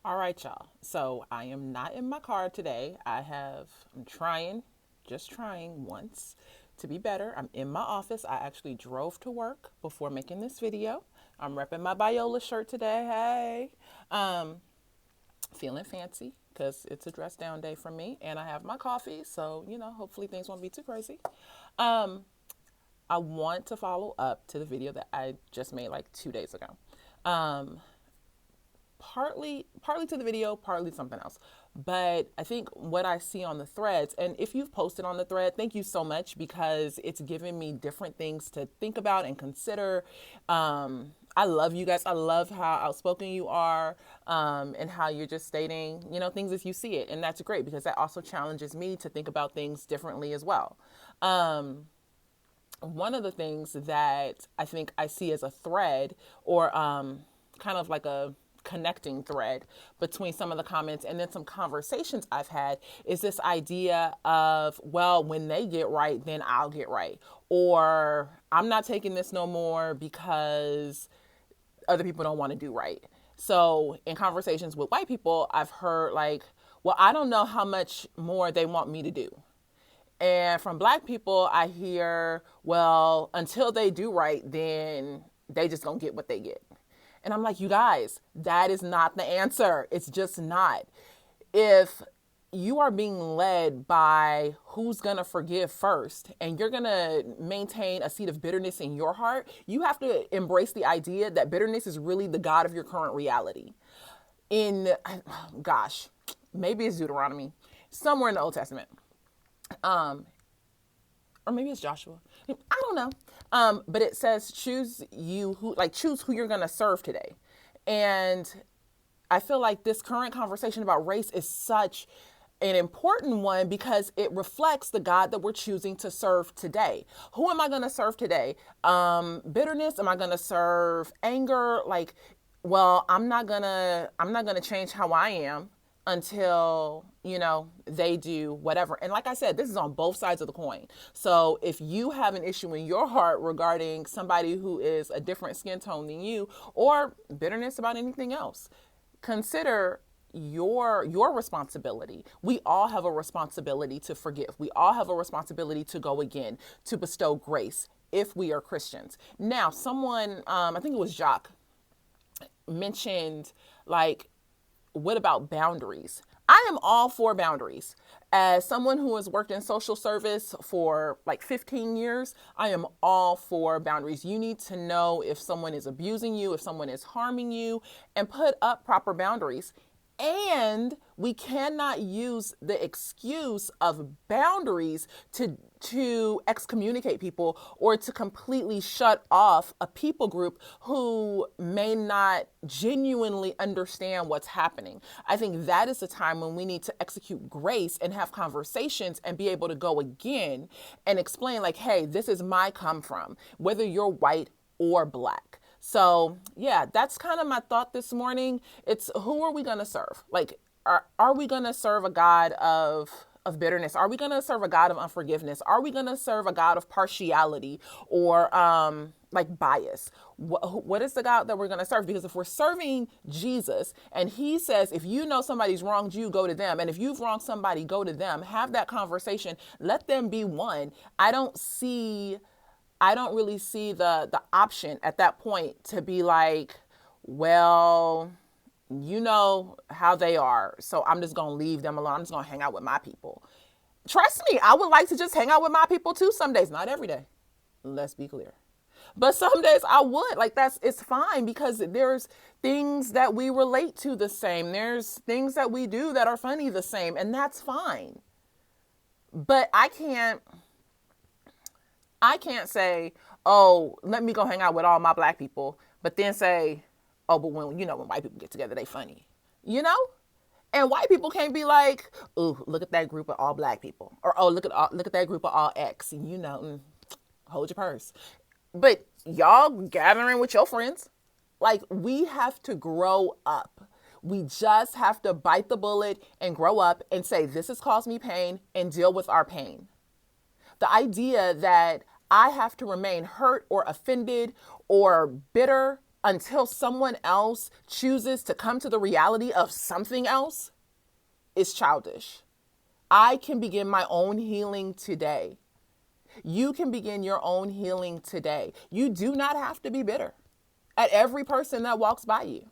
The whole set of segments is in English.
All right, y'all. So I am not in my car today. I'm trying, just trying once to be better. I'm in my office. I actually drove to work before making this video. I'm repping my Biola shirt today. Hey, um, feeling fancy because it's a dress down day for me, and I have my coffee. So hopefully things won't be too crazy. Um, I want to follow up to the video that I just made like 2 days ago. Um, partly to the video, partly something else. But I think what I see on the threads, and if you've posted on the thread, thank you so much because it's given me different things to think about and consider. I love you guys. I love how outspoken you are, and how you're just stating, things as you see it. And that's great because that also challenges me to think about things differently as well. One of the things that I think I see as a thread or kind of like a connecting thread between some of the comments and then some conversations I've had is this idea of, well, when they get right, then I'll get right. Or I'm not taking this no more because other people don't want to do right. So in conversations with white people, I've heard like, well, I don't know how much more they want me to do. And from black people, I hear, well, until they do right, then they just gonna get what they get. And I'm like, you guys, that is not the answer. It's just not. If you are being led by who's gonna forgive first and you're gonna maintain a seed of bitterness in your heart, you have to embrace the idea that bitterness is really the God of your current reality. In, gosh, maybe it's Deuteronomy, somewhere in the Old Testament. Um, or maybe it's Joshua. I don't know. But it says choose who you're gonna serve today. And I feel like this current conversation about race is such an important one because it reflects the God that we're choosing to serve today. Who am I going to serve today? Bitterness? Am I going to serve anger? Like, well, I'm not gonna change how I am until they do whatever. And like I said, this is on both sides of the coin. So if you have an issue in your heart regarding somebody who is a different skin tone than you, or bitterness about anything else, consider your responsibility. We all have a responsibility to forgive. We all have a responsibility to go again, to bestow grace if we are Christians. Now, someone, I think it was Jacques, mentioned like, what about boundaries? I am all for boundaries. As someone who has worked in social service for like 15 years, I am all for boundaries. You need to know if someone is abusing you, if someone is harming you, and put up proper boundaries. And we cannot use the excuse of boundaries to excommunicate people or to completely shut off a people group who may not genuinely understand what's happening. I think that is the time when we need to execute grace and have conversations and be able to go again and explain like, hey, this is my come from, whether you're white or black. So yeah, that's kind of my thought this morning. It's, who are we going to serve? Like, are we going to serve a God of bitterness? Are we going to serve a God of unforgiveness? Are we going to serve a God of partiality or like bias? What is the God that we're going to serve? Because if we're serving Jesus and he says, if you know somebody's wronged you, go to them. And if you've wronged somebody, go to them. Have that conversation. Let them be one. I don't really see the option at that point to be like, well, you know how they are, so I'm just gonna leave them alone. I'm just gonna hang out with my people. Trust me, I would like to just hang out with my people too some days, not every day. Let's be clear. But some days I would. Like, it's fine because there's things that we relate to the same. There's things that we do that are funny the same, and that's fine. But I can't say, oh, let me go hang out with all my black people, but then say, oh, but when white people get together, they funny, you know? And white people can't be like, ooh, look at that group of all black people, or oh, look at that group of all X, and hold your purse. But y'all gathering with your friends, like, we have to grow up. We just have to bite the bullet and grow up and say, this has caused me pain, and deal with our pain. The idea that I have to remain hurt or offended or bitter until someone else chooses to come to the reality of something else is childish. I can begin my own healing today. You can begin your own healing today. You do not have to be bitter at every person that walks by you.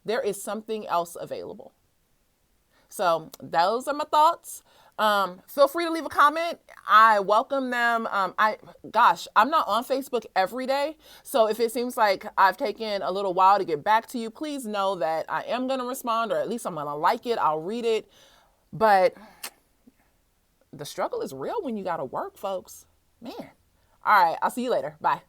There is something else available. So those are my thoughts. Feel free to leave a comment. I welcome them. I'm not on Facebook every day. So if it seems like I've taken a little while to get back to you, please know that I am going to respond, or at least I'm going to like it. I'll read it. But the struggle is real when you got to work, folks. Man. All right. I'll see you later. Bye.